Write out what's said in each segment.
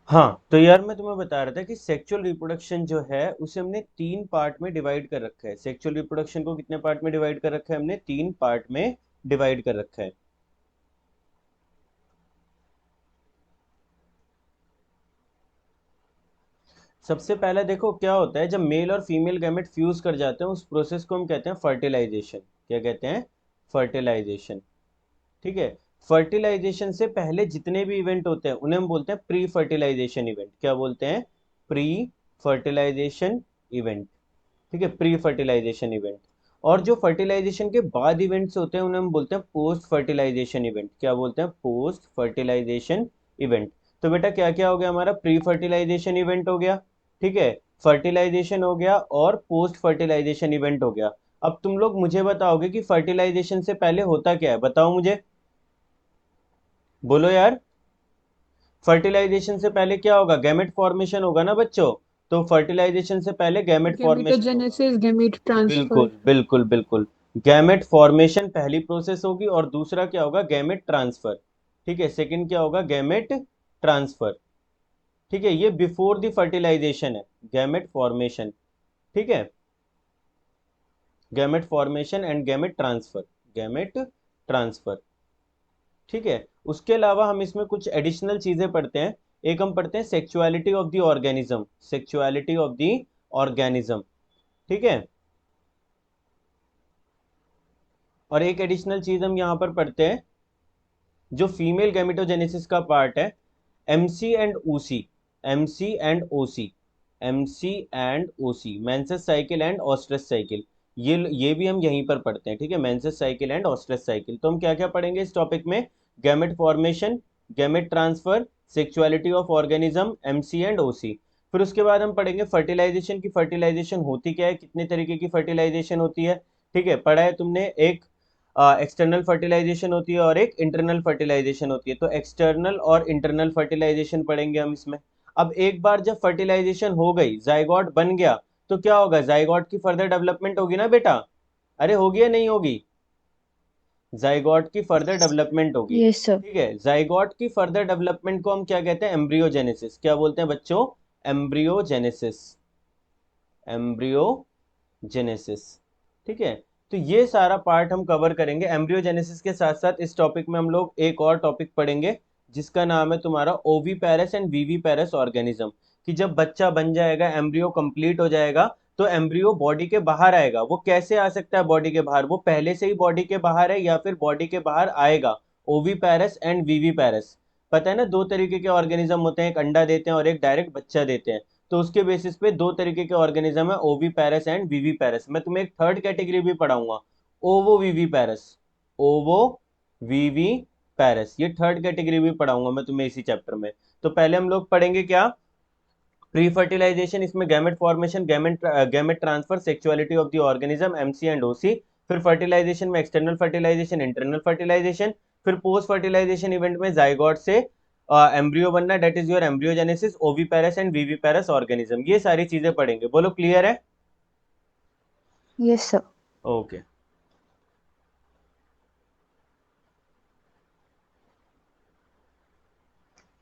हाँ, तो यार मैं तुम्हें बता रहा था कि सेक्सुअल रिप्रोडक्शन जो है उसे हमने 3 पार्ट में डिवाइड कर रखा है। सेक्सुअल रिप्रोडक्शन को कितने पार्ट में डिवाइड कर रखा है? हमने 3 पार्ट में डिवाइड कर रखा है। सबसे पहले देखो क्या होता है, जब मेल और फीमेल गैमेट फ्यूज कर जाते हैं उस प्रोसेस को हम कहते हैं फर्टिलाइजेशन। क्या कहते हैं? फर्टिलाइजेशन। ठीक है। फर्टिलाइजेशन से पहले जितने भी इवेंट होते हैं उन्हें हम बोलते हैं प्री फर्टिलाइजेशन इवेंट। क्या बोलते हैं? Pre fertilization event. ठीक है, प्री फर्टिलाइजेशन इवेंट। और जो फर्टिलाइजेशन के बाद इवेंट्स होते हैं उन्हें हम बोलते हैं पोस्ट फर्टिलाइजेशन इवेंट। क्या बोलते हैं? Post fertilization event. तो बेटा क्या क्या हो गया हमारा? प्री फर्टिलाइजेशन इवेंट हो गया, ठीक है, फर्टिलाइजेशन हो गया और पोस्ट फर्टिलाइजेशन इवेंट हो गया। अब तुम लोग मुझे बताओगे कि फर्टिलाइजेशन से पहले होता क्या है, बताओ मुझे, बोलो यार। फर्टिलाइजेशन से पहले क्या होगा? गैमेट फॉर्मेशन होगा ना बच्चों। तो फर्टिलाइजेशन से पहले गैमेट फॉर्मेशन होगा। Gametogenesis, gamete transfer. बिल्कुल बिल्कुल बिल्कुल। गैमेट फॉर्मेशन पहली प्रोसेस होगी और दूसरा क्या होगा? Gamete transfer. ठीक है, सेकंड क्या होगा? Gamete transfer. ठीक है, ये बिफोर द फर्टिलाइजेशन है, गैमेट फॉर्मेशन। ठीक है, gamete formation and gamete transfer. Gamete transfer. ठीक है। उसके अलावा हम इसमें कुछ एडिशनल चीजें पढ़ते हैं। एक हम पढ़ते हैं sexuality of the organism. Sexuality of the organism. ठीक है। और एक एडिशनल चीज हम यहाँ पर पढ़ते हैं जो फीमेल गैमेटोजेनेसिस का पार्ट है, MC and OC. MC and OC. MC and OC, menses cycle and oestrus cycle. ये भी हम यहीं पर पढ़ते हैं। ठीक है, menses cycle and oestrus cycle. तो हम क्या क्या पढ़ेंगे इस टॉपिक में? Gamete formation, gamete transfer, sexuality of organism, MC and OC. फिर उसके बाद हम पढ़ेंगे फर्टिलाइजेशन की। फर्टिलाइजेशन होती क्या है, कितने तरीके की फर्टिलाइजेशन होती है। ठीक है, पढ़ा है तुमने। एक एक्सटर्नल फर्टिलाइजेशन होती है और एक इंटरनल फर्टिलाइजेशन होती है। तो एक्सटर्नल और इंटरनल फर्टिलाइजेशन पढ़ेंगे हम इसमें। अब एक बार जब फर्टिलाइजेशन हो गई, जाइगोट बन गया, तो क्या होगा? जाइगोट की फर्दर डेवलपमेंट होगी ना बेटा। अरे होगी या नहीं होगी? जाइगोट की फर्दर डेवलपमेंट होगी। Yes sir. ठीक है, जाइगोट की फर्दर डेवलपमेंट को हम क्या कहते हैं? एम्ब्रियोजेनेसिस। क्या बोलते हैं बच्चों? एम्ब्रियोजेनेसिस। एम्ब्रियोजेनेसिस। ठीक है। तो ये सारा पार्ट हम कवर करेंगे। एम्ब्रियोजेनेसिस के साथ साथ इस टॉपिक में हम लोग एक और टॉपिक पढ़ेंगे जिसका नाम है तुम्हारा ओवी पैरस एंड वीवी पैरस ऑर्गेनिज्म। कि जब बच्चा बन जाएगा, एम्ब्रियो कंप्लीट हो जाएगा, तो एम्ब्रियो बॉडी के बाहर आएगा। वो कैसे आ सकता है बॉडी के बाहर? वो पहले से ही बॉडी के बाहर है या फिर बॉडी के बाहर आएगा। ओवी पैरस एंड वीवी पैरस। पता है ना, दो तरीके के ऑर्गेनिज्म होते हैं, एक अंडा देते हैं और एक डायरेक्ट बच्चा देते हैं। तो उसके बेसिस पे दो तरीके के ऑर्गेनिज्म है, ओवी पैरस एंड वीवी पैरस। मैं तुम्हें एक थर्ड कैटेगरी भी पढ़ाऊंगा, ओवो वीवी पैरस। ओवो वीवी पैरस, ये थर्ड कैटेगरी भी पढ़ाऊंगा मैं तुम्हें इसी चैप्टर में। तो पहले हम लोग पढ़ेंगे क्या? प्री फर्टिलाइजेशन, इसमें gamete formation, gamete transfer, sexuality of the organism, MC and OC. फिर फर्टिलाइजेशन में एक्सटर्नल फर्टिलाइजेशन, इंटरनल फर्टिलाइजेशन। फिर पोस्ट फर्टिलाइजेशन इवेंट में जाइगोट से एम्ब्रियो बनना, that is your embryogenesis, oviparous and viviparous organism. ये सारी चीजें पढ़ेंगे। बोलो क्लियर है? Yes sir. ओके,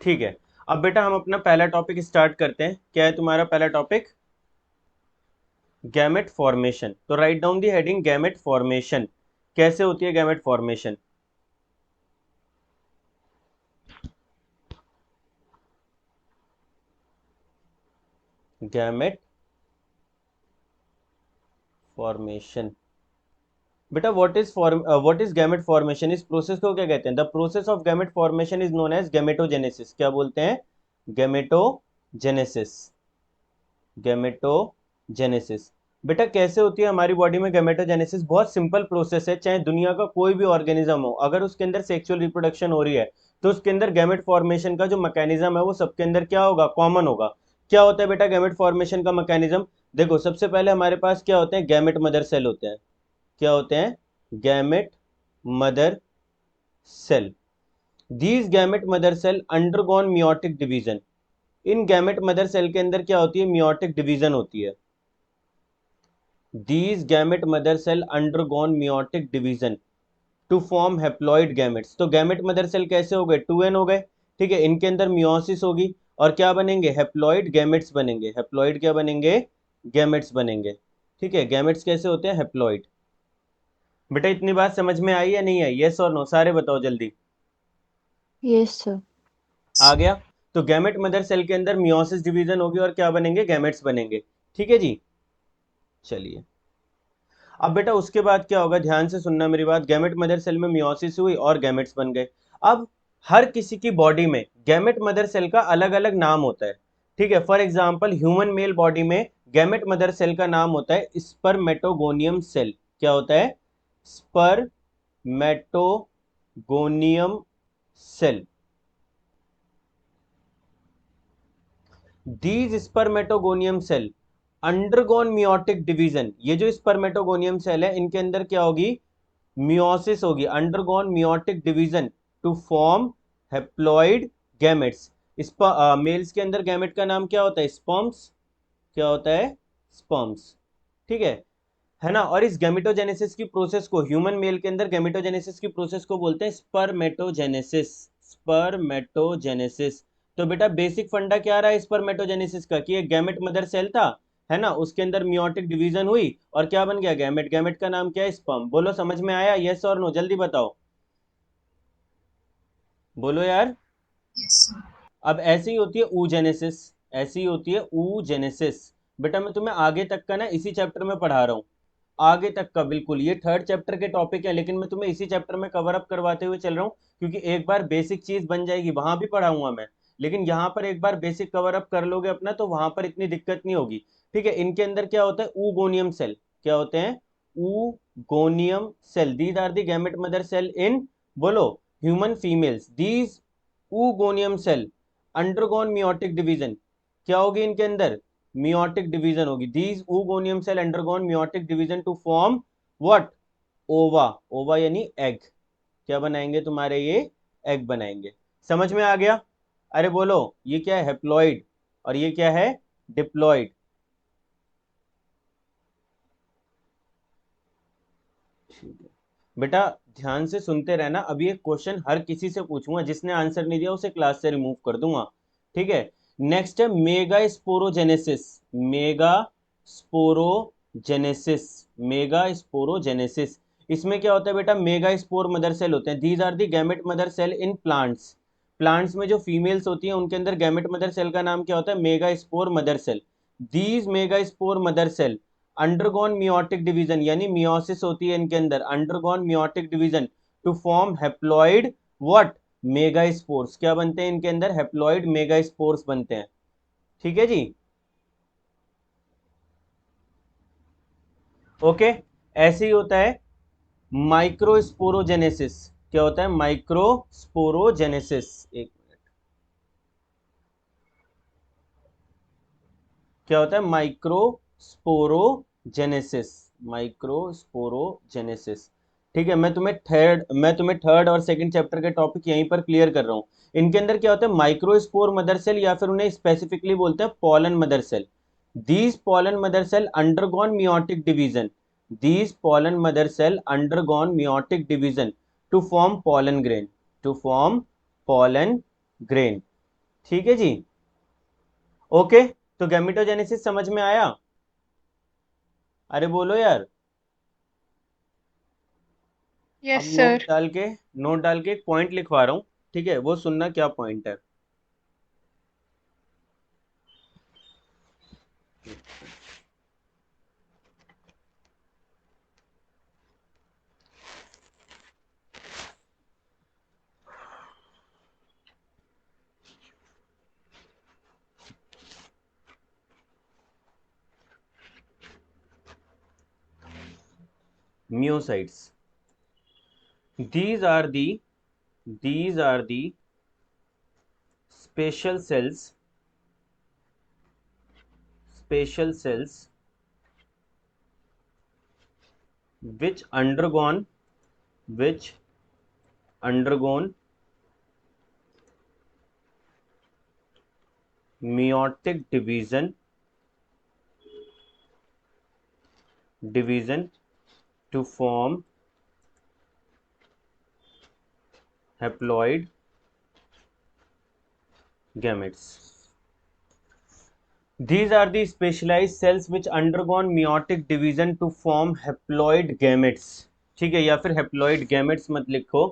ठीक है। अब बेटा हम अपना पहला टॉपिक स्टार्ट करते हैं। क्या है तुम्हारा पहला टॉपिक? Gamete formation. तो write down the heading gamete formation. कैसे होती है गैमेट फॉर्मेशन? Gamete formation. बेटा व्हाट इज गैमेट फॉर्मेशन? इस प्रोसेस को क्या कहते हैं? The process of gamete formation is known as gametogenesis. क्या बोलते हैं? गैमेटोजेनेसिस। गैमेटोजेनेसिस। बेटा कैसे होती है हमारी बॉडी में गैमेटोजेनेसिस? बहुत सिंपल प्रोसेस है। चाहे दुनिया का कोई भी ऑर्गेनिज्म हो, अगर उसके अंदर सेक्सुअल रिप्रोडक्शन हो रही है तो उसके अंदर गैमेट फॉर्मेशन का जो मैकेनिज्म है वो सबके अंदर क्या होगा? कॉमन होगा। क्या होता है बेटा गैमेट फॉर्मेशन का मैकेनिज्म? देखो सबसे पहले हमारे पास क्या होते हैं? गैमेट मदर सेल होते हैं। क्या होते हैं? Gamete mother cell. These gamete mother cell undergone meiotic division. इन गैमेट मदर सेल के अंदर क्या होती है? मियोटिक डिवीजन होती है। These gamete mother cell undergone meiotic division to form haploid gametes. तो गैमेट मदर सेल कैसे हो गए? 2n हो गए। ठीक है, इनके अंदर मियोसिस होगी और क्या बनेंगे, हैप्लॉइड गैमेट्स बनेंगे। हैप्लॉइड क्या बनेंगे, गैमेट्स बनेंगे। ठीक है, गैमेट्स कैसे होते हैं, हैप्लॉइड। बेटा इतनी बात समझ में आई या नहीं आई, यस और नो सारे बताओ जल्दी। Yes, sir. आ गया। तो गैमेट मदर सेल के अंदर मियोसिस डिवीजन होगी और क्या बनेंगे, गैमेट्स बनेंगे। ठीक है जी, चलिए। अब बेटा उसके बाद क्या होगा, ध्यान से सुनना मेरी बात। गैमेट मदर सेल में मियोसिस हुई और गैमेट्स बन गए। अब हर किसी की बॉडी में गैमेट मदर सेल का अलग अलग नाम होता है। ठीक है, for example human male body में गैमेट मदर सेल का नाम होता है स्पर्मेटोगोनियम सेल। क्या होता है, spermatogonium cell. These spermatogonium cell undergone meiotic division. ये जो स्पर्मेटोगोनियम सेल है इनके अंदर क्या होगी, मियोसिस होगी, undergone meiotic division to form haploid gametes. इस मेल्स के अंदर गैमेट का नाम क्या होता है, स्पर्म्स। क्या होता है, स्पर्म्स। ठीक है ना। और इस गैमेटोजेनेसिस की प्रोसेस को, ह्यूमन मेल के अंदर गैमेटोजेनेसिस की प्रोसेस को बोलते हैं स्पर्मेटोजेनेसिस। स्पर्मेटोजेनेसिस। तो बेटा बेसिक फंडा क्या रहा है स्पर्मेटोजेनेसिस का, कि एक गैमेट मदर सेल था, है ना, उसके अंदर मियोटिक डिवीजन हुई और क्या बन गया, गैमेट। गैमेट का नाम क्या है, स्पर्म। बोलो समझ में आया, यस और नो, जल्दी बताओ, बोलो यार। Yes, sir. अब ऐसी ही होती है ऊजेनेसिस। ऐसी ही होती है ऊजेनेसिस। बेटा मैं तुम्हें आगे तक का ना इसी चैप्टर में पढ़ा रहा हूँ, आगे तक का बिल्कुल। ये थर्ड चैप्टर के टॉपिक है लेकिन मैं तुम्हें इसी चैप्टर में कवर अप करवाते हुए चल रहा हूँ, क्योंकि एक बार बेसिक चीज बन जाएगी वहां भी पढ़ाऊंगा मैं, लेकिन यहाँ पर एक बार बेसिक कवर अप कर लोगे अपना तो वहां पर इतनी दिक्कत नहीं होगी। ठीक है, इनके अंदर क्या होता है, ऊगोनियम सेल। क्या होते हैं, oogonium cell. These are the gamete mother cell in, बोलो, human females. These oogonium cell undergone meiotic division. क्या होगी इनके अंदर, मियोटिक डिवीजन होगी। These oogonium cell undergone meiotic division to form what, ova. Ova यानी एग। क्या बनाएंगे तुम्हारे ये, एग बनाएंगे। समझ में आ गया। अरे बोलो, ये क्या है, हेप्लॉइड, और ये क्या है, डिप्लॉइड। ठीक है बेटा, ध्यान से सुनते रहना। अभी एक क्वेश्चन हर किसी से पूछूंगा, जिसने आंसर नहीं दिया उसे क्लास से रिमूव कर दूंगा। ठीक है, नेक्स्ट है mega sporogenesis. Mega sporogenesis. Mega sporogenesis. इसमें क्या होता है बेटा, मेगा स्पोर मदर सेल होते हैं। These are the gamete mother cell in plants. Plants में जो फीमेल्स होती हैं उनके अंदर गैमेट मदर सेल का नाम क्या होता है, mega spore mother cell. These mega spore mother cell undergone meiotic division, यानी मियोसिस होती है इनके अंदर, undergone meiotic division to form haploid what, megaspores. क्या बनते हैं इनके अंदर, हैप्लॉइड मेगास्पोर्स बनते हैं। ठीक है जी, ओके। ऐसे ही होता है माइक्रोस्पोरोजेनेसिस। क्या होता है, माइक्रोस्पोरोजेनेसिस। एक मिनट, क्या होता है, माइक्रोस्पोरोजेनेसिस। माइक्रोस्पोरोजेनेसिस। ठीक है, मैं तुम्हें थर्ड और सेकंड चैप्टर के टॉपिक यहीं पर क्लियर कर रहा हूँ। इनके अंदर क्या होता है, माइक्रोस्पोर मदर सेल, या फिर उन्हें स्पेसिफिकली बोलते हैं pollen mother cell. These pollen mother cell undergone meiotic division. These pollen mother cell undergone meiotic division to form pollen grain. To form pollen grain. ठीक है जी, ओके। तो गैमेटोजेनेसिस समझ में आया, अरे बोलो यार। अब Yes, sir. नोट डाल के एक पॉइंट लिखवा रहा हूँ, ठीक है, वो सुनना क्या पॉइंट है। म्योसाइट्स, these are the these are the special cells which undergone meiotic division to form haploid gametes। These are the specialized cells which undergone meiotic division to form haploid gametes. ठीक है, या फिर haploid gametes मत लिखो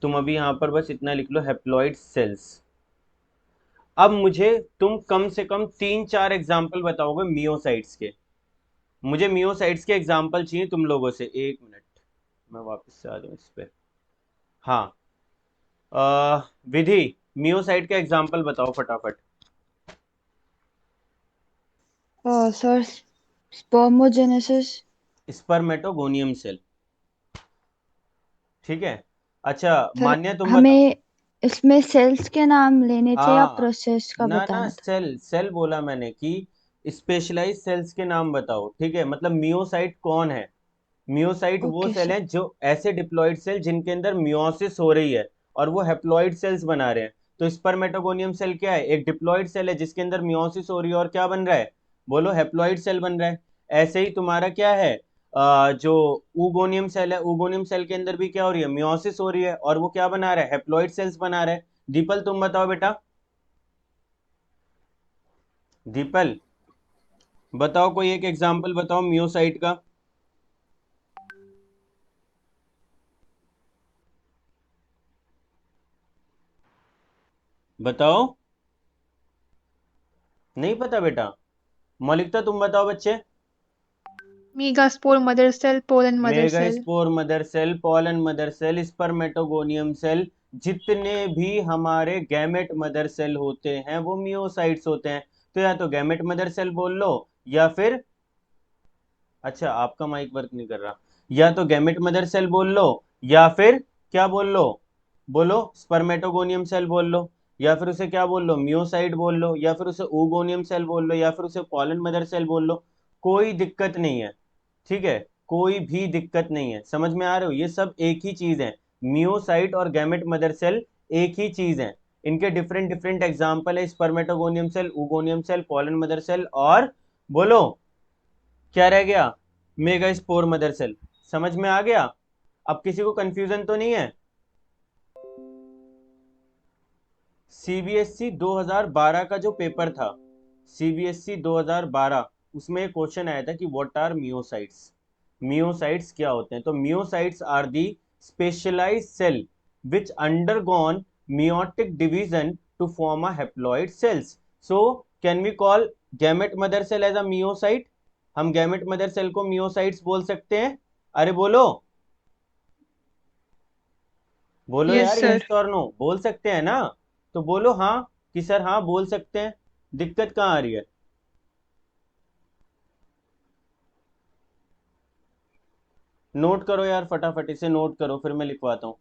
तुम अभी, यहाँ पर बस इतना लिख लो haploid cells. अब मुझे तुम कम से कम 3-4 एग्जाम्पल बताओगे मियोसाइट्स के. मुझे मियोसाइट्स के एग्जाम्पल चाहिए तुम लोगों से. एक मिनट, मैं वापस से आ जाऊँ इस पे. हाँ, विधि, मियोसाइट का एग्जाम्पल बताओ फटाफट. Sir, spermatogenesis. Spermatogonium cell. ठीक है. अच्छा सर, मान्या तुम बताओ. हमें इसमें सेल्स के नाम लेने थे या हाँ, प्रोसेस का ना ना, बताना था? सेल सेल बोला मैंने कि स्पेशलाइज सेल्स के नाम बताओ. ठीक है, मतलब मियोसाइट कौन है. मियोसाइट वो ओके सेल सर। हैं जो ऐसे डिप्लॉइड सेल जिनके अंदर मियोसिस हो रही है और वो हेप्लॉइड सेल्स बना रहे हैं. तो स्पर्मेटोगोनियम सेल क्या है, एक डिप्लॉइड सेल है जिसके अंदर मियोसिस हो रही है और क्या बन रहा है, बोलो, हेप्लॉइड सेल बन रहा है. ऐसे ही तुम्हारा क्या है, जो ऊगोनियम सेल है, ऊगोनियम सेल के अंदर भी क्या हो रही है, मियोसिस हो रही है और वो क्या बना रहा है, हेप्लॉइड सेल्स बना रहा है. दीपल तुम बताओ बेटा. दीपल बताओ, कोई एक एग्जांपल बताओ मियोसाइट का. बताओ. नहीं पता बेटा. मौलिकता तुम बताओ बच्चे. Megaspore mother cell, pollen mother cell. Megaspore mother cell, pollen mother cell, spermatogonium cell, जितने भी हमारे गैमेट मदर सेल होते हैं वो मियोसाइट्स होते हैं. तो या तो गैमेट मदर सेल बोल लो, या फिर, अच्छा आपका माइक वर्क नहीं कर रहा, या तो गैमेट मदर सेल बोल लो, या फिर क्या बोल लो, बोलो, स्पर्मेटोगोनियम सेल बोल लो, या फिर उसे क्या बोल लो, मियोसाइट बोल लो, या फिर उसे ooगोनियम सेल बोल लो, या फिर उसे पॉलन मदर सेल बोल लो. कोई दिक्कत नहीं है. ठीक है, कोई भी दिक्कत नहीं है. समझ में आ रहे हो, ये सब एक ही चीज है. मियोसाइट और गैमेट मदर सेल एक ही चीज है. इनके डिफरेंट डिफरेंट एग्जाम्पल है, स्पर्मेटोगोनियम सेल, ooगोनियम सेल, पॉलन मदर सेल, और बोलो क्या रह गया, मेगा स्पोर मदर सेल. समझ में आ गया. अब किसी को कंफ्यूजन तो नहीं है. सीबीएसई 2012 का जो पेपर था, सीबीएसई 2012, उसमें एक क्वेश्चन आया था कि व्हाट आर मियोसाइट्स. मियोसाइट्स क्या होते हैं. तो meiocytes are the specialized cell which undergone meiotic division to form a haploid cells. So can we call gamete mother cell as a myocyte. हम गैमेट मदर सेल को myocytes बोल सकते हैं. अरे बोलो, बोलो यस यार, सर। यस और नो बोल सकते हैं ना. तो बोलो हाँ, कि सर हाँ बोल सकते हैं. दिक्कत कहाँ आ रही है. नोट करो यार, फटाफट इसे नोट करो, फिर मैं लिखवाता हूँ.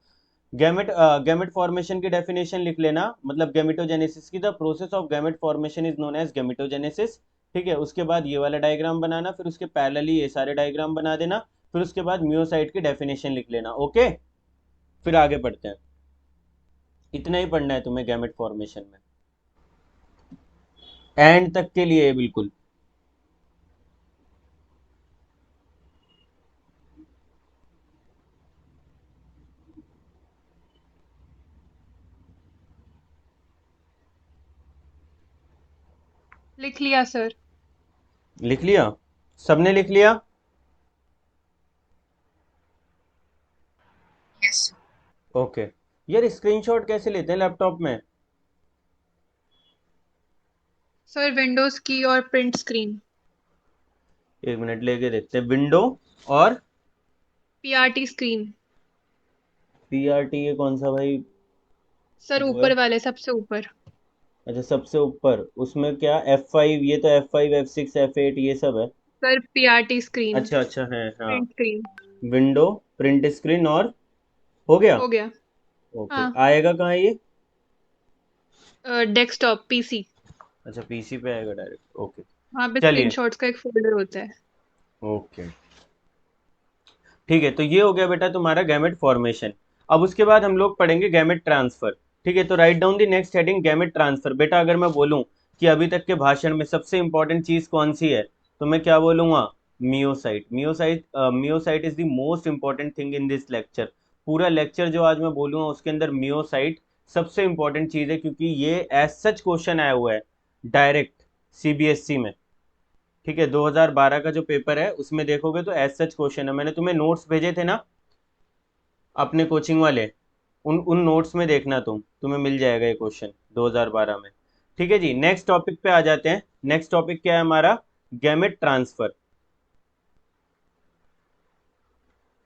गैमेट गैमेट फॉर्मेशन की डेफिनेशन लिख लेना, मतलब गैमेटोजेनेसिस की, the process of gamete formation is known as gametogenesis. ठीक है, उसके बाद ये वाला डायग्राम बनाना, फिर उसके पैरेलली ये सारे डायग्राम बना देना, फिर उसके बाद मियोसाइट की डेफिनेशन लिख लेना. ओके, फिर आगे बढ़ते हैं. इतना ही पढ़ना है तुम्हें गैमेट फॉर्मेशन में, एंड तक के लिए बिल्कुल. लिख लिया सर। लिख लिया, सबने लिख लिया. Yes okay. यार स्क्रीनशॉट कैसे लेते हैं लैपटॉप में. सर, विंडोज की और प्रिंट स्क्रीन। एक मिनट लेके देखते हैं. विंडो और पीआरटी स्क्रीन। पीआरटी, ये कौन सा भाई सर, वो है. ऊपर वाले सबसे ऊपर। अच्छा, सबसे ऊपर उसमें क्या F5, ये तो F5 F6 F8 ये सब है. Sir, PRT screen. अच्छा अच्छा है, हाँ. Print screen. Window, print screen, और हो गया. हो गया। ओके, हाँ। आएगा कहाँ ये. Desktop PC. अच्छा, पीसी पे आएगा डायरेक्ट. ओके. वहाँ पे चलिए. स्क्रीनशॉट्स का एक फोल्डर होता है। ओके. ठीक है, तो ये हो गया बेटा तुम्हारा गैमेट फॉर्मेशन. अब उसके बाद हम लोग पढ़ेंगे गैमेट ट्रांसफर. ठीक है, तो write down the next heading gamete transfer. बेटा अगर मैं बोलूं कि अभी तक के भाषण में सबसे इंपॉर्टेंट चीज कौन सी है, तो मैं क्या बोलूंगा, meiocyte. Meiocyte, meiocyte is the most important thing in this lecture. पूरा लेक्चर जो आज मैं बोलूंगा उसके अंदर मियोसाइट सबसे इंपॉर्टेंट चीज है, क्योंकि ये एज सच क्वेश्चन आया हुआ है डायरेक्ट. सीबीएसई में, ठीक है। 2012 का जो पेपर है उसमें देखोगे तो एज सच क्वेश्चन है। मैंने तुम्हें नोट्स भेजे थे ना अपने कोचिंग वाले, उन नोट्स में देखना, तुम्हें मिल जाएगा ये क्वेश्चन 2012 में। ठीक है जी, नेक्स्ट टॉपिक पे आ जाते हैं। नेक्स्ट टॉपिक क्या है हमारा? Gamete transfer.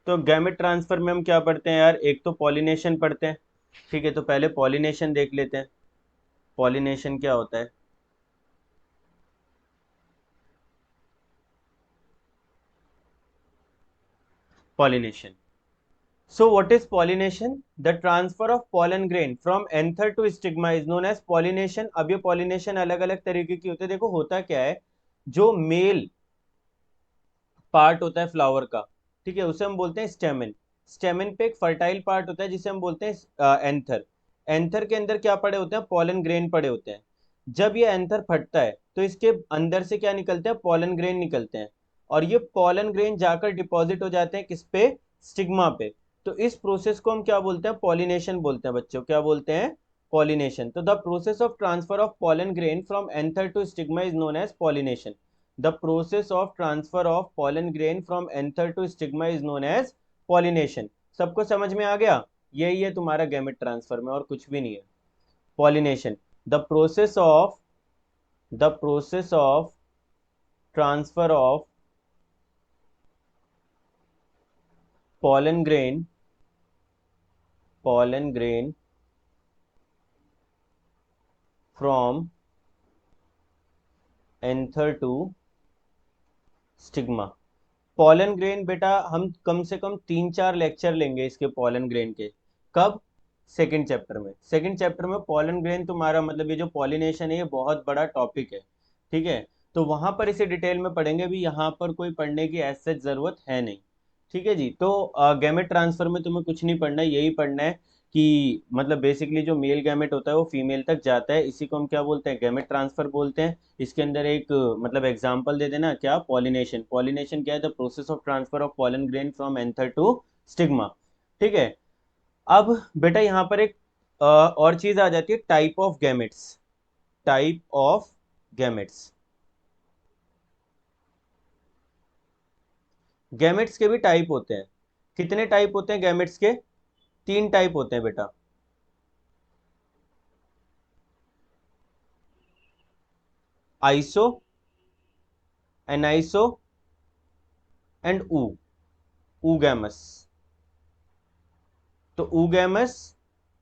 तो गैमेट ट्रांसफर में हम क्या पढ़ते हैं यार? एक तो पॉलिनेशन पढ़ते हैं, ठीक है। तो पहले पॉलिनेशन देख लेते हैं। पॉलिनेशन क्या होता है? Pollination, so what is pollination? The transfer of pollen grain from anther to stigma is known as pollination। अब ये pollination अलग अलग तरीके की होती है। देखो होता क्या है, जो मेल पार्ट होता है फ्लावर का, ठीक है, उसे हम बोलते हैं स्टेमेन। स्टेमेन पे एक फर्टाइल पार्ट होता है जिसे हम बोलते हैं एंथर। एंथर के अंदर क्या पड़े होते हैं? पॉलन ग्रेन पड़े होते हैं। जब ये एंथर फटता है तो इसके अंदर से क्या निकलते हैं? पॉलन ग्रेन निकलते हैं। और ये पॉलन ग्रेन जाकर डिपॉजिट हो जाते हैं किस पे? स्टिग्मा पे। तो इस प्रोसेस को हम क्या बोलते हैं? पॉलिनेशन बोलते हैं बच्चों। क्या बोलते हैं? पॉलिनेशन। तो the process of transfer of pollen grain from anther to stigma is known as pollination. The process of transfer of pollen grain from anther to stigma is known as pollination। सबको समझ में आ गया? यही है तुम्हारा gamete transfer में, और कुछ भी नहीं है। Pollination, the process of transfer of pollen grain from anther to stigma. Pollen grain बेटा हम कम से कम 3-4 लेक्चर लेंगे इसके पॉलन ग्रेन के। कब? सेकंड चैप्टर में। सेकंड चैप्टर में पॉलन ग्रेन तुम्हारा मतलब ये जो पॉलिनेशन है ये बहुत बड़ा टॉपिक है, ठीक है। तो वहां पर इसे डिटेल में पढ़ेंगे भी, यहाँ पर कोई पढ़ने की ऐसे जरूरत है नहीं, ठीक है जी। तो गैमेट ट्रांसफर में तुम्हें कुछ नहीं पढ़ना है, यही पढ़ना है कि मतलब बेसिकली जो मेल गैमेट होता है वो फीमेल तक जाता है, इसी को हम क्या बोलते हैं? गैमेट ट्रांसफर बोलते हैं। इसके अंदर एक मतलब एग्जांपल दे देना, क्या? पॉलिनेशन। पॉलिनेशन क्या है? The process of transfer of pollen grain from anther to stigma, ठीक है। अब बेटा यहाँ पर एक और चीज आ जाती है, type of gametes. Type of gametes, gametes के भी टाइप होते हैं। कितने टाइप होते हैं गैमेट्स के? 3 टाइप होते हैं बेटा। Iso, aniso and oogamous. तो ऊगैमस,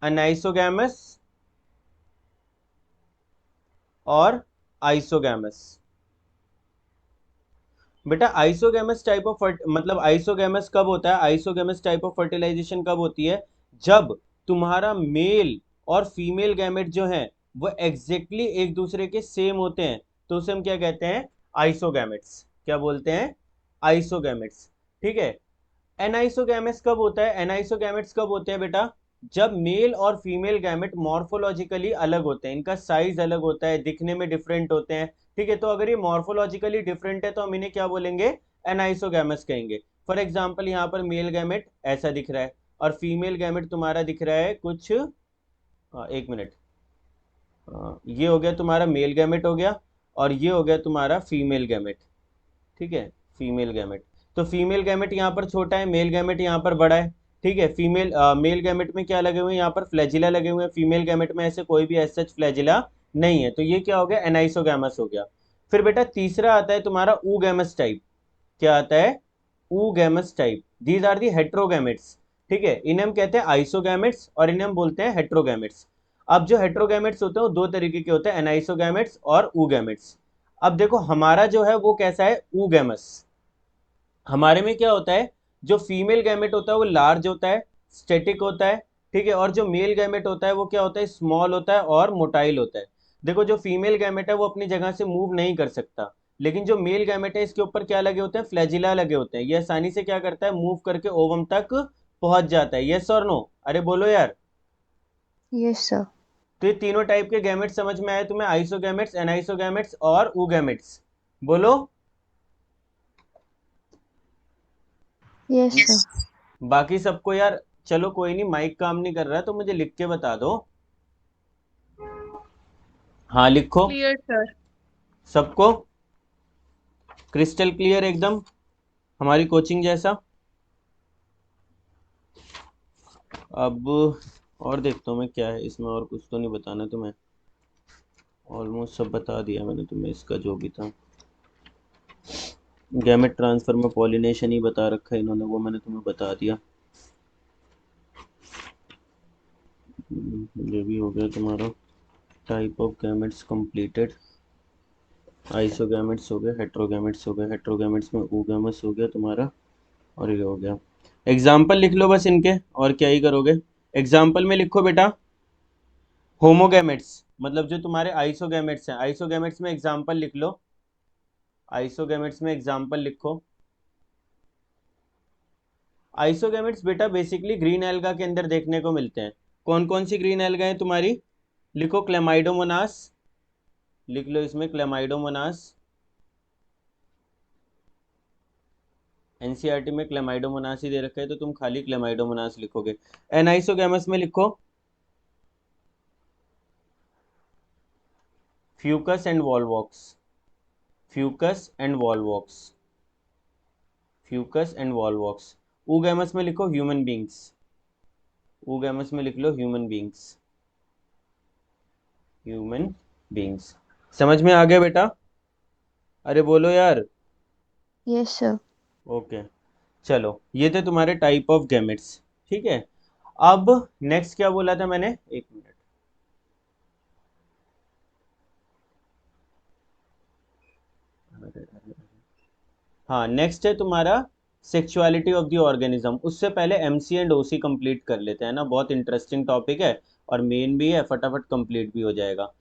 अनाइसोगैमस और आइसोगैमस। बेटा आइसोगैमस टाइप ऑफ मतलब आइसोगैमस कब होता है? आइसोगैमस टाइप ऑफ फर्टिलाइजेशन कब होती है? जब तुम्हारा मेल और फीमेल गैमेट जो है वो एग्जैक्टली एक दूसरे के सेम होते हैं, तो उसे हम क्या कहते हैं? आइसोगैमेट्स। क्या बोलते हैं? आइसोगैमेट्स, ठीक है। एनाइसोगैमेट्स कब होता है? एनाइसोगैमेट्स कब होते हैं बेटा? जब मेल और फीमेल गैमेट मॉर्फोलॉजिकली अलग होते हैं, इनका साइज अलग होता है, दिखने में डिफरेंट होते हैं, ठीक है। तो अगर ये मॉर्फोलॉजिकली डिफरेंट है तो हम इन्हें क्या बोलेंगे? एनाइसोगैमस कहेंगे। फॉर एग्जाम्पल यहाँ पर मेल गैमेट ऐसा दिख रहा है और फीमेल गैमेट तुम्हारा दिख रहा है कुछ, एक मिनट, ये हो गया तुम्हारा मेल गैमेट हो गया, और ये हो गया तुम्हारा फीमेल गैमेट, ठीक है। फीमेल गैमेट, तो फीमेल गैमेट यहाँ पर छोटा है, मेल गैमेट यहाँ पर बड़ा है, ठीक है। मेल गैमेट में क्या लगे हुए हैं? यहाँ पर फ्लैजिला लगे हुए हैं। फीमेल गैमेट में ऐसे कोई भी एज सच फ्लैजिला नहीं है। तो ये क्या हो गया? एनाइसोगैमस हो गया। फिर बेटा तीसरा आता है तुम्हारा ऊगैमस टाइप। क्या आता है? Oogamous type. These are the heterogametes, ठीक है। इन्हें हम कहते हैं आइसोगैमेट्स और इन्हें हम बोलते हैं हेट्रोगैमेट्स। अब जो हेट्रोगैमेट्स होते हैं वो 2 तरीके के होते हैं, एनाइसोगैमेट्स और ऊगैमेट्स। अब देखो हमारा जो है वो कैसा है? ऊगैमस। हमारे में क्या होता है? जो फीमेल गैमेट होता है वो लार्ज होता है, स्टेटिक होता है, ठीक है। और जो मेल गैमेट होता है वो क्या होता है? स्मॉल होता है और मोटाइल होता है। देखो जो फीमेल गैमेट है वो अपनी जगह से मूव नहीं कर सकता, लेकिन जो मेल गैमेट है इसके ऊपर क्या लगे होते हैं? फ्लैजिला लगे होते हैं। ये आसानी से क्या करता है? मूव करके ओवम तक पहुंच जाता है। यस और नो? अरे बोलो यार। Yes sir. तो ये तीनों टाइप के गैमेट्स समझ में आए तुम्हें? आइसोगैमेट्स, एनाइसोगैमेट्स और ऊगैमेट्स। बोलो। Yes sir. बाकी सबको यार चलो कोई नहीं, माइक काम नहीं कर रहा है तो मुझे लिख के बता दो। हाँ लिखो। Clear, sir. सबको क्रिस्टल क्लियर एकदम, हमारी कोचिंग जैसा। अब और देखता हूँ मैं क्या है इसमें, और कुछ तो नहीं बताना तुम्हें, ऑलमोस्ट सब बता दिया मैंने तुम्हें इसका जो भी था। गैमेट ट्रांसफर में पॉलिनेशन ही बता रखा है इन्होंने, वो मैंने तुम्हें बता दिया। ये भी हो गया तुम्हारा टाइप ऑफ गैमेट्स कंप्लीटेड। आइसोगैमेट्स हो गए, हेट्रोगैमेट्स हो गए, हेट्रोगैमेट्स में oogamous हो गया तुम्हारा, और ये हो गया। एग्जाम्पल लिख लो बस इनके, और क्या ही करोगे। एग्जाम्पल में लिखो बेटा होमोगैमेट्स, मतलब जो तुम्हारे आइसोगैमेट्स हैं, आइसोगैमेट्स में एग्जाम्पल लिख लो, आइसोगैमेट्स में एग्जाम्पल लिखो। आइसोगैमेट्स बेटा बेसिकली ग्रीन एल्गा के अंदर देखने को मिलते हैं। कौन कौन सी ग्रीन एल्गा है तुम्हारी, लिखो क्लेमाइडोमोनास, लिख लो इसमें क्लेमाइडोमोनास, एनसीईआरटी में क्लेमाइडोमोनास ही दे रखा है तो तुम खाली क्लेमाइडोमोनास लिखोगे। एनाइसोगैमस में लिखो Fucus and Volvox, Fucus and Volvox, Fucus and Volvox. Oogamous में लिखो ह्यूमन बींग्स, ऊगैमस में लिख लो ह्यूमन बींग्स, ह्यूमन बींग्स। समझ में आ गया बेटा, अरे बोलो यार। Yes, sir. ओके चलो, ये थे तुम्हारे टाइप ऑफ गैमेट्स, ठीक है। अब नेक्स्ट क्या बोला था मैंने, एक मिनट, हाँ नेक्स्ट है तुम्हारा सेक्सुअलिटी ऑफ द ऑर्गेनिज्म। उससे पहले एमसी एंड ओसी कंप्लीट कर लेते हैं ना, बहुत इंटरेस्टिंग टॉपिक है और मेन भी है, फटाफट कंप्लीट भी हो जाएगा।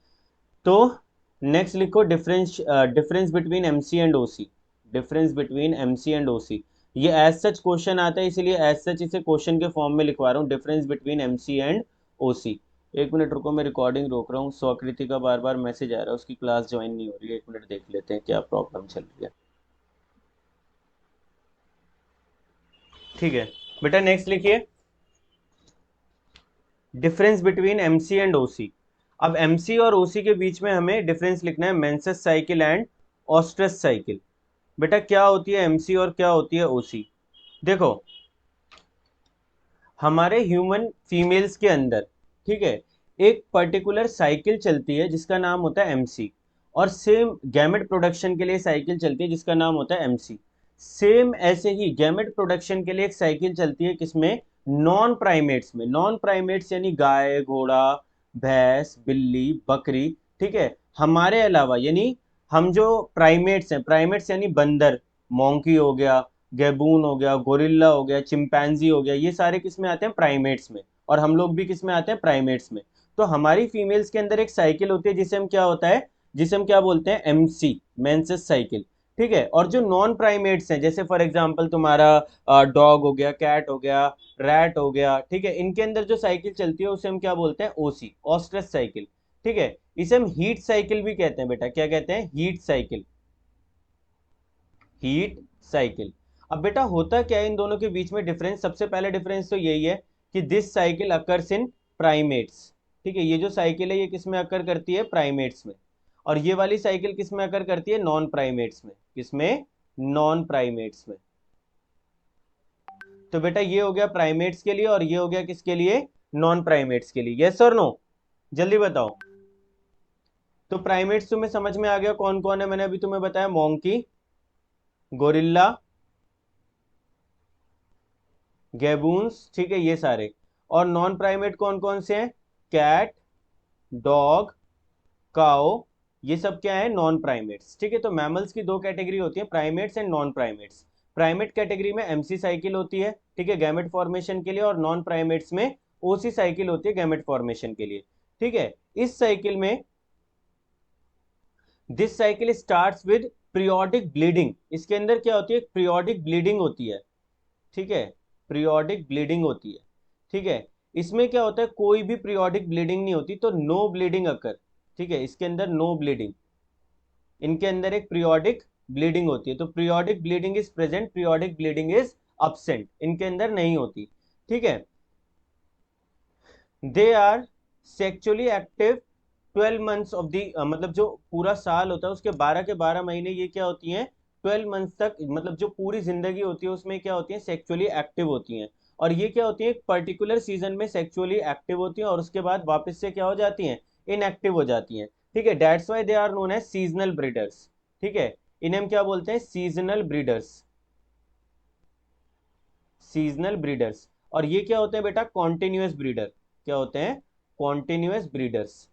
तो नेक्स्ट लिखो difference, difference between MC and OC, difference between MC and OC. ये एज सच क्वेश्चन आता है इसीलिए एज सच इसे क्वेश्चन के फॉर्म में लिखवा रहा हूँ, डिफरेंस बिटवीन एमसी एंड ओसी। एक मिनट रुको, मैं रिकॉर्डिंग रोक रहा हूँ, स्वाकृति का बार बार मैसेज आ रहा है, उसकी क्लास ज्वाइन नहीं हो रही है, एक मिनट देख लेते हैं क्या प्रॉब्लम चल रही है। ठीक है बेटा, नेक्स्ट लिखिए डिफरेंस बिटवीन एमसी एंड ओसी। अब एमसी और ओसी के बीच में हमें डिफरेंस लिखना है, menses cycle and oestrus cycle. बेटा क्या होती है एमसी और क्या होती है ओसी, देखो हमारे ह्यूमन फीमेल्स के अंदर, ठीक है, एक पर्टिकुलर साइकिल चलती है जिसका नाम होता है एमसी, और सेम गैमेट प्रोडक्शन के लिए साइकिल चलती है जिसका नाम होता है एमसी। सेम ऐसे ही गैमेट प्रोडक्शन के लिए एक साइकिल चलती है किसमें, नॉन प्राइमेट्स में। नॉन प्राइमेट्स यानी गाय, घोड़ा, भैंस, बिल्ली, बकरी, ठीक है, हमारे अलावा, यानी हम जो प्राइमेट्स हैं, प्राइमेट्स यानी बंदर, मोंकी हो गया, गैबून हो गया, गोरिल्ला हो गया, चिंपैंजी हो गया, ये सारे किस में आते हैं, प्राइमेट्स में, और हम लोग भी किस में आते हैं, प्राइमेट्स में। तो हमारी फीमेल्स के अंदर एक साइकिल होती है जिसे हम क्या होता है, जिसे हम क्या बोलते हैं, एमसी, मेंसेस साइकिल, ठीक है। और जो नॉन प्राइमेट्स हैं, जैसे फॉर एग्जांपल तुम्हारा डॉग हो गया, कैट हो गया, रैट हो गया, ठीक है, इनके अंदर जो साइकिल चलती है उसे हम क्या बोलते हैं, ओसी, ऑस्ट्रस साइकिल, ठीक है। इसे हम हीट साइकिल भी कहते हैं बेटा, क्या कहते हैं, हीट साइकिल, हीट साइकिल। अब बेटा होता क्या है इन दोनों के बीच में डिफरेंस, सबसे पहले डिफरेंस तो यही है कि this cycle occurs in primates, ठीक है, ये जो साइकिल है ये किस में अकर करती है, प्राइमेट्स में, और ये वाली साइकिल किस में अकर करती है, नॉन प्राइमेट्स में, किसमें, नॉन प्राइमेट्स में। तो बेटा ये हो गया प्राइमेट्स के लिए और ये हो गया किसके लिए, नॉन प्राइमेट्स के लिए, यस और नो, जल्दी बताओ। तो प्राइमेट्स तुम्हें समझ में आ गया कौन कौन है, मैंने अभी तुम्हें बताया, मोंकी, गोरिल्ला, गैबून्स, ठीक है, ये सारे। और नॉन प्राइमेट कौन कौन से हैं, कैट, डॉग, काओ, ये सब क्या है, नॉन प्राइमेट्स, ठीक है। तो मैमल्स की दो कैटेगरी होती है, primates and non primates. Primate category में एमसी साइकिल होती है, ठीक है, गैमेट फॉर्मेशन के लिए, और नॉन प्राइमेट्स में ओसी साइकिल होती है गैमेट फॉर्मेशन के लिए, ठीक है। इस साइकिल में this cycle starts with periodic bleeding, इसके अंदर क्या होती है, पीरियोडिक ब्लीडिंग होती है, ठीक है, पीरियोडिक ब्लीडिंग होती है, ठीक है। इसमें क्या होता है, कोई भी पीरियोडिक ब्लीडिंग नहीं होती, तो नो ब्लीडिंग अकर, ठीक है, इसके अंदर नो ब्लीडिंग, इनके अंदर एक पीरियोडिक ब्लीडिंग होती है। तो periodic bleeding is present, periodic bleeding is absent, इनके अंदर नहीं होती, ठीक है। They are sexually active 12 months of the, मतलब जो पूरा साल होता है उसके 12 के 12 महीने ये क्या होती हैं, 12 मंथ्स तक, मतलब जो पूरी जिंदगी होती है उसमें क्या होती है, सेक्सुअली एक्टिव होती हैं। और ये क्या होती है, एक पर्टिकुलर सीजन में सेक्सुअली एक्टिव होती हैं और उसके बाद वापस से क्या हो जाती हैं, इनएक्टिव हो जाती हैं। ठीक है, that's why they are known as seasonal breeders. ठीक है, इन्हें हम क्या बोलते हैं, सीजनल ब्रीडर्स, सीजनल ब्रीडर्स। और ये क्या होते हैं बेटा, कॉन्टिन्यूअस ब्रीडर। क्या होते हैं, कॉन्टिन्यूअस ब्रीडर्स।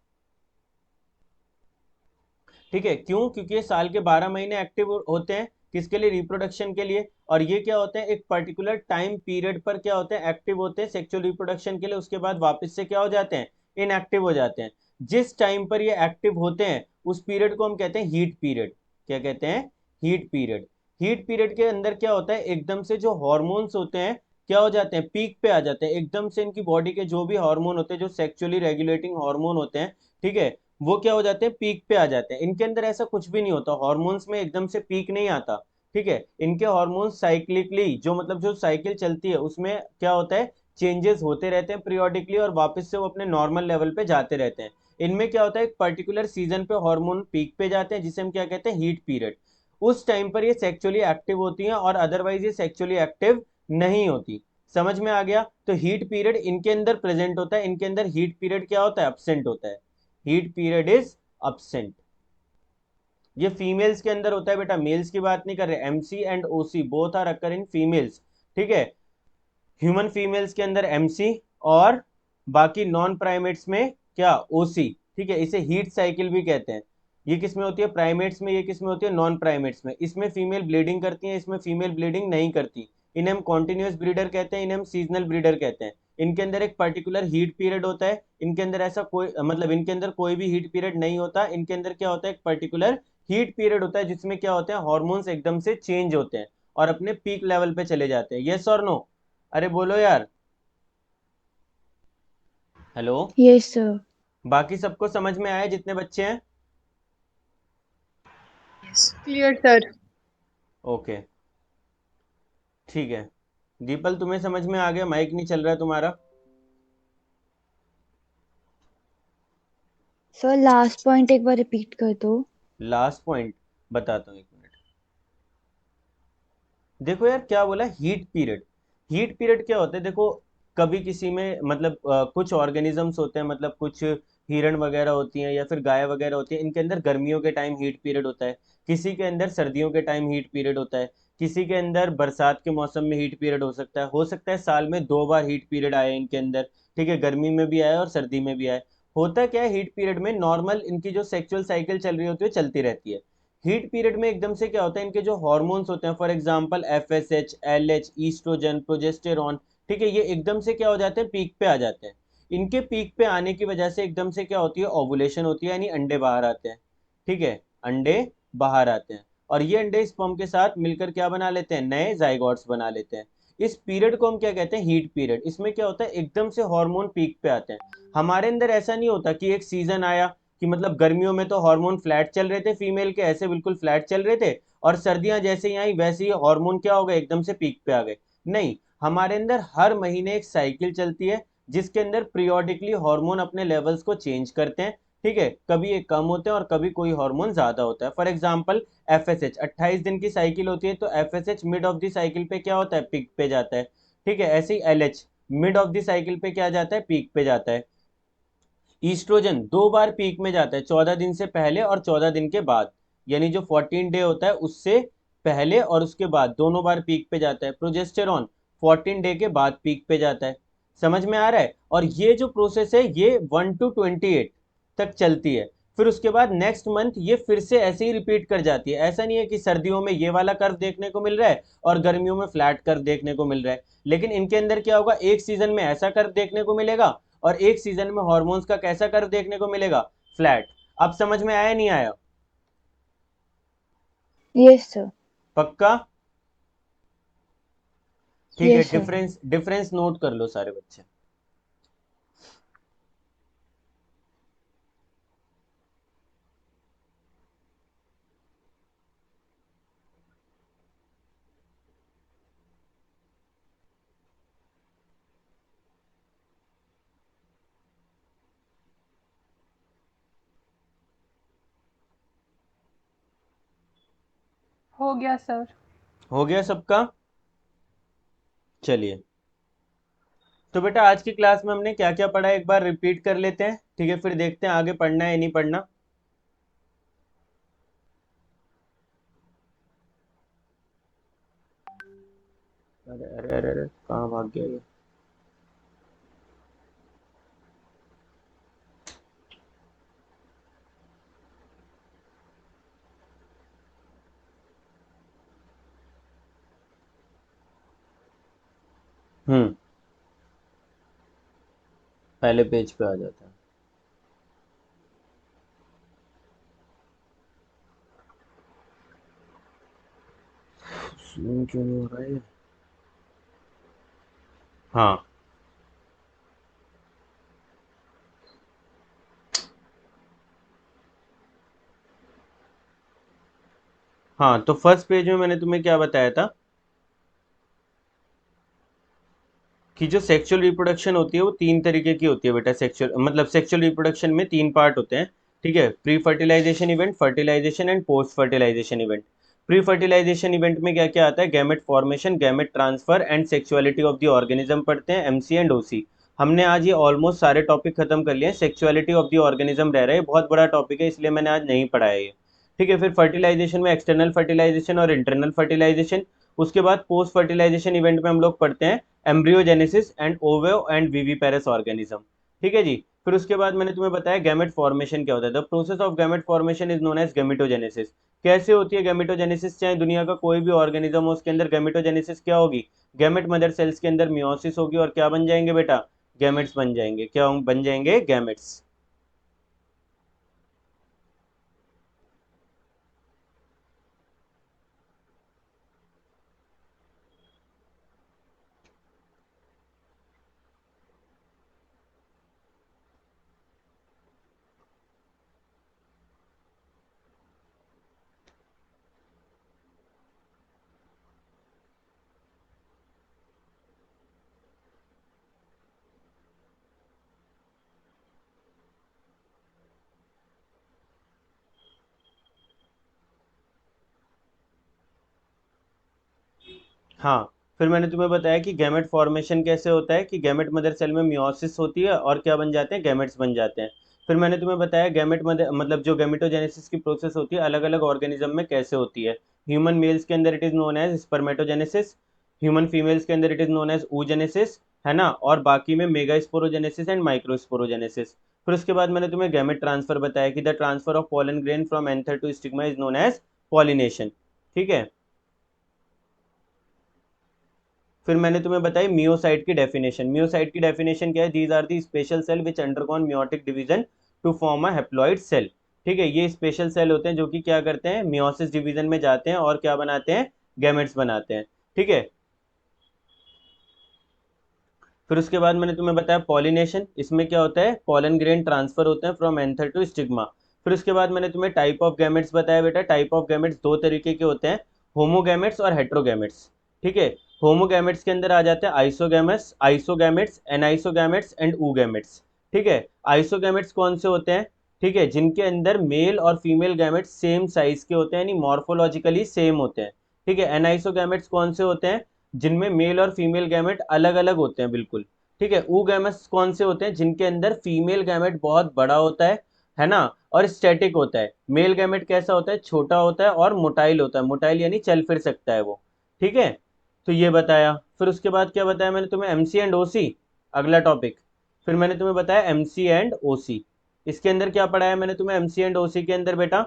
ठीक है, क्यों, क्योंकि ये साल के 12 महीने एक्टिव होते हैं, किसके लिए, रिप्रोडक्शन के लिए। और ये क्या होते हैं, एक पर्टिकुलर टाइम पीरियड पर क्या होते हैं, एक्टिव होते हैं सेक्सुअल रिप्रोडक्शन के लिए, उसके बाद वापस से क्या हो जाते हैं, इनएक्टिव हो जाते हैं। जिस टाइम पर ये एक्टिव होते हैं उस पीरियड को हम कहते हैं हीट पीरियड। क्या कहते हैं, हीट पीरियड। हीट पीरियड के अंदर क्या होता है, एकदम से जो हॉर्मोन्स होते हैं क्या हो जाते हैं, पीक पे आ जाते हैं एकदम से। इनकी बॉडी के जो भी हार्मोन होते हैं, जो सेक्सुअली रेगुलेटिंग हार्मोन होते हैं, ठीक है, वो क्या हो जाते हैं, पीक पे आ जाते हैं। इनके अंदर ऐसा कुछ भी नहीं होता, हॉर्मोन्स में एकदम से पीक नहीं आता। ठीक है, इनके हॉर्मोन्स साइक्लिकली, जो मतलब जो साइकिल चलती है उसमें क्या होता है, चेंजेस होते रहते हैं पीरियोडिकली, और वापस से वो अपने नॉर्मल लेवल पे जाते रहते हैं। इनमें क्या होता है, एक पर्टिकुलर सीजन पे हार्मोन पीक पे जाते हैं जिसे हम क्या कहते हैं, हीट पीरियड। उस टाइम पर ये सेक्सुअली एक्टिव होती हैं और अदरवाइज ये सेक्सुअली एक्टिव नहीं होती। समझ में आ गया। तो हीट पीरियड इनके अंदर प्रेजेंट होता है, इनके अंदर हीट पीरियड क्या होता है, अब्सेंट होता है। Heat period is absent। ये फीमेल्स के अंदर होता है बेटा, मेल्स की बात नहीं कर रहे। MC and OC both are occur in females. ठीक है, ह्यूमन फीमेल्स के अंदर एमसी, और बाकी नॉन प्राइमेट्स में क्या, ओसी। ठीक है, इसे हीट साइकिल भी कहते हैं। ये किस में होती है, प्राइमेट्स में। ये किस में होती है, नॉन प्राइमेट्स में। इसमें फीमेल ब्लीडिंग करती है, इसमें फीमेल ब्लीडिंग नहीं करती। इन्हें हम कॉन्टिन्यूस ब्रीडर कहते हैं, इन्हें हम सीजनल ब्रीडर कहते हैं। इनके अंदर एक पर्टिकुलर हीट पीरियड होता है, इनके अंदर ऐसा कोई मतलब इनके अंदर कोई भी हीट पीरियड नहीं होता। इनके अंदर क्या होता है, एक पर्टिकुलर हीट पीरियड होता है जिसमें क्या होते हैं, हॉर्मोन्स एकदम से चेंज होते हैं और अपने पीक लेवल पे चले जाते हैं। यस और नो, अरे बोलो यार। Hello, Yes, sir. बाकी सबको समझ में आया जितने बच्चे हैं। Clear, sir. ओके, ठीक है। दीपल तुम्हें समझ में आ गया, माइक नहीं चल रहा है तुम्हारा। सर लास्ट पॉइंट एक बार रिपीट कर दो। लास्ट पॉइंट बताता हूँ, एक मिनट। देखो यार क्या बोला, हीट पीरियड। हीट पीरियड क्या होता है, देखो कभी किसी में मतलब कुछ ऑर्गेनिजम्स होते हैं, मतलब कुछ हिरण वगैरह होती हैं या फिर गाय वगैरह होती हैं, इनके अंदर गर्मियों के टाइम हीट पीरियड होता है। किसी के अंदर सर्दियों के टाइम हीट पीरियड होता है। किसी के अंदर बरसात के मौसम में हीट पीरियड हो सकता है साल में 2 बार हीट पीरियड आए इनके अंदर। ठीक है, गर्मी में भी आए और सर्दी में भी आए। होता क्या है, हीट पीरियड में नॉर्मल इनकी जो सेक्सुअल साइकिल चल रही होती है चलती रहती है। हीट पीरियड में एकदम से क्या होता है, इनके जो हॉर्मोन्स होते हैं, for example FSH, LH, oestrogen, progesterone, ठीक है, ये एकदम से क्या हो जाते हैं, पीक पे आ जाते हैं। इनके पीक पे आने की वजह से एकदम से क्या होती है, ओवुलेशन होती है, यानी अंडे बाहर आते हैं। ठीक है, अंडे बाहर आते हैं और ये अंडे स्पर्म के साथ मिलकर क्या बना लेते हैं, नए जाइगोट्स बना लेते हैं। इस पीरियड को हम क्या कहते हैं, हीट पीरियड। इसमें क्या होता है, एकदम से हार्मोन पीक पे आते हैं। हमारे अंदर ऐसा नहीं होता कि एक सीजन आया कि मतलब गर्मियों में तो हार्मोन फ्लैट चल रहे थे फीमेल के, ऐसे बिल्कुल फ्लैट चल रहे थे, और सर्दियां जैसे ही आई वैसे ही हार्मोन क्या हो गए, एकदम से पीक पे आ गए। नहीं, हमारे अंदर हर महीने एक साइकिल चलती है जिसके अंदर पीरियोडिकली हार्मोन अपने लेवल्स को चेंज करते हैं। ठीक है, कभी ये कम होते हैं और कभी कोई हार्मोन ज्यादा होता है। फॉर एग्जांपल एफएसएच 28 दिन की साइकिल होती है, तो FSH mid of the cycle पे क्या होता है, पीक पे जाता है। ठीक है, ऐसे ही LH mid of the cycle पे क्या जाता है, पीक पे जाता है। ईस्ट्रोजन 2 बार पीक में जाता है, 14 दिन से पहले और 14 दिन के बाद, यानी जो 14 डे होता है उससे पहले और उसके बाद दोनों बार पीक पे जाता है। प्रोजेस्टेरॉन 14 डे के बाद पीक पे जाता है। समझ में आ रहा है। और ये जो प्रोसेस है ये 1 to 28 तक चलती है। फिर उसके बाद नेक्स्ट मंथ ये फिर से ऐसे ही रिपीट कर जाती है। ऐसा नहीं है कि सर्दियों में ये वाला कर्व देखने को मिल रहा है और गर्मियों में फ्लैट कर्व देखने को मिल रहा है, लेकिन इनके अंदर क्या होगा, एक सीजन में ऐसा कर्व देखने को मिलेगा और एक सीजन में हॉर्मोन्स का कैसा कर्व देखने को मिलेगा, फ्लैट। अब समझ में आया नहीं आया, Yes, sir. पक्का। ठीक है, Yes, sir. Difference difference note कर लो सारे बच्चे। हो गया सर। हो गया सबका? चलिए, तो बेटा आज की क्लास में हमने क्या क्या पढ़ा एक बार रिपीट कर लेते हैं, ठीक है? फिर देखते हैं आगे पढ़ना है या नहीं पढ़ना। अरे अरे अरे अरे, कहाँ भाग गया ये? हम्म, पहले पेज पे आ जाता है। क्यों नहीं हो रहा है ये? हाँ हाँ, तो फर्स्ट पेज में मैंने तुम्हें क्या बताया था कि जो सेक्सुअल रिप्रोडक्शन होती है वो तीन तरीके की होती है बेटा। सेक्सुअल मतलब सेक्सुअल रिप्रोडक्शन में तीन पार्ट होते हैं, ठीक है? Pre fertilization event, fertilization and post fertilization event. Pre fertilization event में क्या क्या आता है? Gamete formation, gamete transfer and sexuality of the organism पढ़ते हैं, एमसी एंड ओसी। हमने आज ये ऑलमोस्ट सारे टॉपिक खत्म कर लिए हैं। सेक्सुअलिटी ऑफ द ऑर्गेनिज्म रह रहा है, बहुत बड़ा टॉपिक है इसलिए मैंने आज नहीं पढ़ाया ये, ठीक है? फिर फर्टिलाइजेशन में एक्सटर्नल फर्टिलाइजेशन और इंटरनल फर्टिलाइजेशन। उसके बाद पोस्ट फर्टिलाइजेशन इवेंट में हम लोग पढ़ते हैं एम्ब्रियोजेनेसिस एंड ओवेव एंड विविपेरस ऑर्गेनिज्म, ठीक है जी? फिर उसके बाद मैंने तुम्हें बताया गैमेट फॉर्मेशन क्या होता है। The process of gamete formation is known as gametogenesis. कैसे होती है गैमेटोजेनेसिस? चाहे दुनिया का कोई भी ऑर्गेनिज्म हो उसके अंदर गैमेटोजेनेसिस क्या होगी? गैमेट मदर सेल्स के अंदर मियोसिस होगी और क्या बन जाएंगे बेटा? गैमेट्स बन जाएंगे। क्या बन जाएंगे? गैमेट्स। हाँ, फिर मैंने तुम्हें बताया कि गैमेट फॉर्मेशन कैसे होता है कि गैमेट मदर सेल में मियोसिस होती है और क्या बन जाते हैं? गैमेट्स बन जाते हैं। फिर मैंने तुम्हें बताया गैमेट मदर मतलब जो गैमेटोजेनेसिस की प्रोसेस होती है अलग अलग ऑर्गेनिज्म में कैसे होती है। ह्यूमन मेल्स के अंदर it is known as spermatogenesis, human females के अंदर it is known as oogenesis, है ना? और बाकी में मेगास्पोरोजेनेसिस एंड माइक्रोस्पोरोजेनेसिस। फिर उसके बाद मैंने तुम्हें गैमेट ट्रांसफर बताया कि the transfer of pollen grain from anther to stigma is known as pollination, ठीक है? फिर मैंने तुम्हें बताई मियोसाइट की डेफिनेशन। मियोसाइट की डेफिनेशन क्या है? These are the special cell which undergone meiotic division to form a haploid cell, ठीक है? ये स्पेशल सेल होते हैं जो कि क्या करते हैं? मियोसिस डिवीजन में जाते हैं और क्या बनाते हैं? गैमेट्स बनाते हैं, ठीक है? फिर उसके बाद मैंने तुम्हें बताया पॉलिनेशन। इसमें क्या होता है? पॉलन ग्रेन ट्रांसफर होते हैं फ्रॉम एंथर टू स्टिग्मा। फिर उसके बाद मैंने तुम्हें टाइप ऑफ गैमेट्स बताया बेटा। टाइप ऑफ गैमेट्स दो तरीके के होते हैं, होमोगैमेट्स और हेट्रोगैमेट्स, ठीक है? होमोगैमेट्स के अंदर आ जाते हैं आइसोगैमेट्स, आइसोगैमेट्स, एनाइसोगैमेट्स एंड ऊगैमेट्स, ठीक है? आइसोगैमेट्स कौन से होते हैं? ठीक है, जिनके अंदर मेल और फीमेल गैमेट्स सेम साइज के होते हैं, यानी मॉर्फोलॉजिकली सेम होते हैं, ठीक है? एनाइसोगैमेट्स कौन से होते हैं? जिनमें मेल और फीमेल गैमेट अलग अलग होते हैं बिल्कुल, ठीक है? ऊ गैमेट्स कौन से होते हैं? जिनके अंदर फीमेल गैमेट बहुत बड़ा होता है ना? और स्टैटिक होता है। मेल गैमेट कैसा होता है? छोटा होता है और मोटाइल होता है। मोटाइल यानी चल फिर सकता है वो, ठीक है? तो ये बताया। फिर उसके बाद क्या बताया मैंने तुम्हें? एमसी एंड ओसी, अगला टॉपिक। फिर मैंने तुम्हें बताया एमसी एंड ओसी। इसके अंदर क्या पढ़ाया मैंने तुम्हें एमसी एंड ओसी के अंदर बेटा?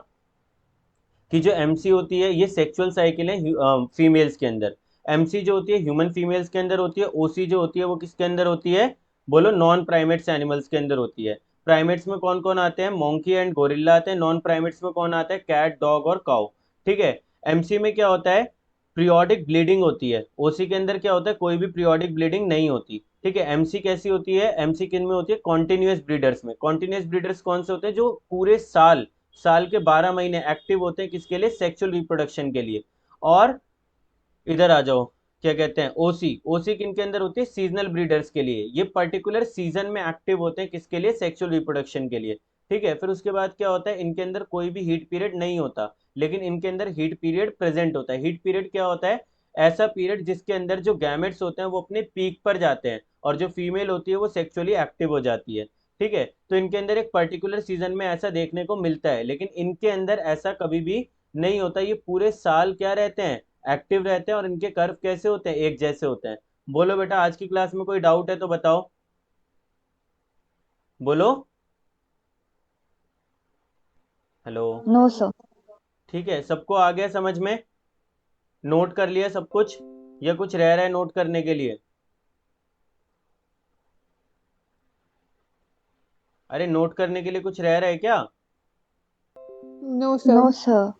कि जो एमसी होती है ये सेक्सुअल साइकिल है फीमेल्स के अंदर। एमसी जो होती है ह्यूमन फीमेल्स के अंदर होती है। ओसी जो होती है वो किसके अंदर होती है? बोलो, नॉन प्राइमेट्स एनिमल्स के अंदर होती है। प्राइमेट्स में कौन कौन आते हैं? मोंकी एंड गोरिल्ला आते हैं। नॉन प्राइमेट्स में कौन आता है? कैट, डॉग और काउ, ठीक है? एमसी में क्या होता है? पीरियोडिक ब्लीडिंग होती है। ओसी के अंदर क्या होता है? कोई भी पीरियोडिक ब्लीडिंग नहीं होती, ठीक है? एमसी कैसी होती है? एमसी किन में होती है? कॉन्टिन्यूस ब्रीडर्स में। कॉन्टिन्यूस ब्रीडर्स कौन से होते हैं? जो पूरे साल साल के 12 महीने एक्टिव होते हैं, किसके लिए? सेक्सुअल रिप्रोडक्शन के लिए। और इधर आ जाओ, क्या कहते हैं? ओसी। ओसी किन के अंदर होती है? सीजनल ब्रीडर्स के लिए। ये पर्टिकुलर सीजन में एक्टिव होते हैं, किसके लिए? सेक्सुअल रिप्रोडक्शन के लिए। ठीक है, फिर उसके बाद क्या होता है, इनके अंदर कोई भी हीट पीरियड नहीं होता, लेकिन इनके अंदर हीट पीरियड प्रेजेंट होता है। हीट पीरियड क्या होता है, ऐसा पीरियड जिसके अंदर जो गैमेट्स होते हैं वो अपने पीक पर जाते हैं और जो फीमेल होती है वो सेक्सुअली एक्टिव हो जाती है। ठीक है, तो इनके अंदर एक पर्टिकुलर सीजन में ऐसा देखने को मिलता है, लेकिन इनके अंदर ऐसा कभी भी नहीं होता। ये पूरे साल क्या रहते हैं, एक्टिव रहते हैं, और इनके कर्व कैसे होते हैं, एक जैसे होते हैं। बोलो बेटा, आज की क्लास में कोई डाउट है तो बताओ, बोलो। हेलो। No sir. ठीक है, सबको आ गया समझ में, नोट कर लिया सब कुछ, या कुछ रह रहा है नोट करने के लिए? अरे नोट करने के लिए कुछ रह रहा है क्या? No, no sir. सर।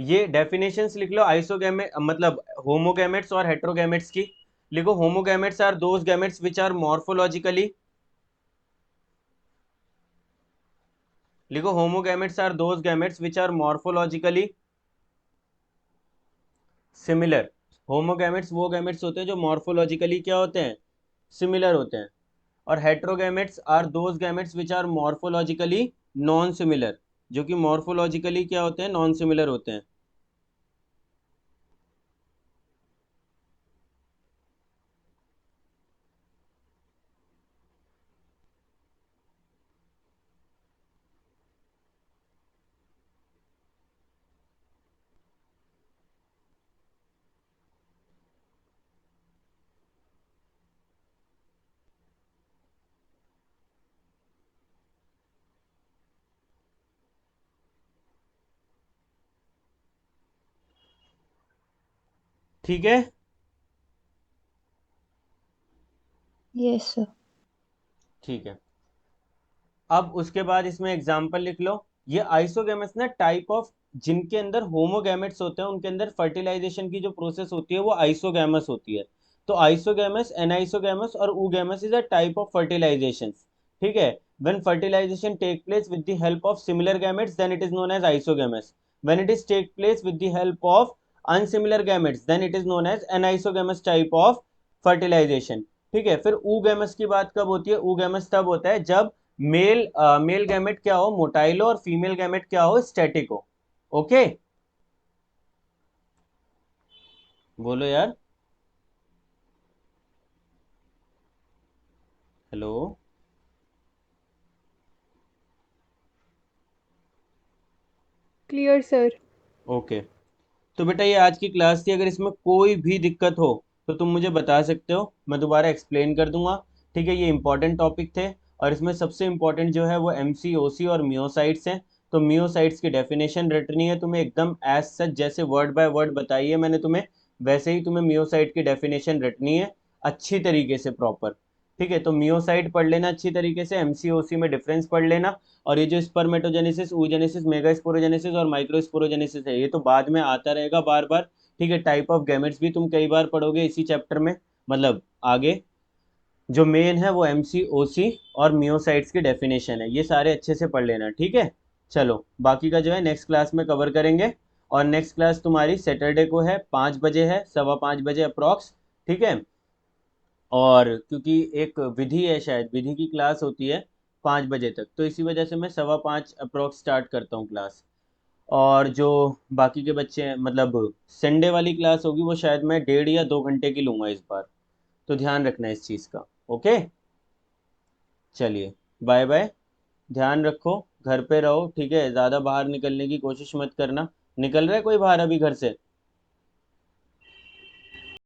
ये डेफिनेशंस लिख लो, आइसोगैमेट मतलब होमोगैमेट्स और हेट्रोगैमेट्स की। लिखो, homogametes are those gametes which are morphologically, लिखो homogametes are those gametes which are morphologically similar. Homogametes वो गैमेट्स होते हैं जो मॉर्फोलॉजिकली क्या होते हैं, सिमिलर होते हैं। और heterogametes are those gametes which are morphologically non similar, जो कि मॉर्फोलॉजिकली क्या होते हैं, नॉन सिमिलर होते हैं। ठीक है, यस सर। ठीक है। अब उसके बाद इसमें एग्जाम्पल लिख लो। ये आइसोगैमेट्स ना टाइप ऑफ, जिनके अंदर होमोगैमेट्स होते हैं उनके अंदर फर्टिलाइजेशन की जो प्रोसेस होती है वो आइसोगैमस होती है। तो आइसोगैमस, एनाइसोगैमस और oogamous is a type of fertilization. ठीक है, when fertilization take place with the help of similar gametes then it is known as isogamous. When it is take place with the help of unsimilar gametes then it is known as anisogamous type of fertilization. ठीक है, फिर oogamous की बात कब होती है, oogamous तब होता है जब मेल मेल गैमेट क्या हो, मोटाइल हो, और फीमेल गैमेट क्या हो, स्टैटिक हो। ओके, बोलो यार। हेलो। Clear, sir. ओके, तो बेटा ये आज की क्लास थी, अगर इसमें कोई भी दिक्कत हो तो तुम मुझे बता सकते हो, मैं दोबारा एक्सप्लेन कर दूंगा। ठीक है, ये इंपॉर्टेंट टॉपिक थे, और इसमें सबसे इंपॉर्टेंट जो है वो एम सी ओ सी और मियोसाइट्स हैं। तो मियोसाइट्स की डेफिनेशन रटनी है तुम्हें एकदम एज सच, जैसे वर्ड बाय वर्ड बताई है मैंने तुम्हें, वैसे ही तुम्हें मियोसाइट की डेफिनेशन रटनी है अच्छी तरीके से, प्रॉपर। ठीक है, तो मियोसाइट पढ़ लेना अच्छी तरीके से, एम सी ओ सी में डिफरेंस पढ़ लेना। और ये जो स्पर्मेटोजेनेसिस, oogenesis, मेगास्पोरोजेनेसिस और माइक्रोस्पोरोजेनेसिस है, ये तो बाद में आता रहेगा बार बार। ठीक है, टाइप ऑफ गैमेट्स भी तुम कई बार पढ़ोगे इसी चैप्टर में, मतलब आगे। जो मेन है वो एम सी ओ सी और मियोसाइट्स की डेफिनेशन है, ये सारे अच्छे से पढ़ लेना। ठीक है, चलो बाकी का जो है नेक्स्ट क्लास में कवर करेंगे। और नेक्स्ट क्लास तुम्हारी सैटरडे को है, 5 बजे है, 5:15 अप्रॉक्स। ठीक है, और क्योंकि एक विधि है, शायद विधि की क्लास होती है 5 बजे तक, तो इसी वजह से मैं 5:15 अप्रॉक्स स्टार्ट करता हूँ क्लास। और जो बाकी के बच्चे हैं, मतलब संडे वाली क्लास होगी वो शायद मैं 1.5 या 2 घंटे की लूँगा इस बार, तो ध्यान रखना इस चीज़ का। ओके, चलिए, बाय बाय, ध्यान रखो, घर पे रहो। ठीक है, ज़्यादा बाहर निकलने की कोशिश मत करना। निकल रहा है कोई बाहर अभी घर से?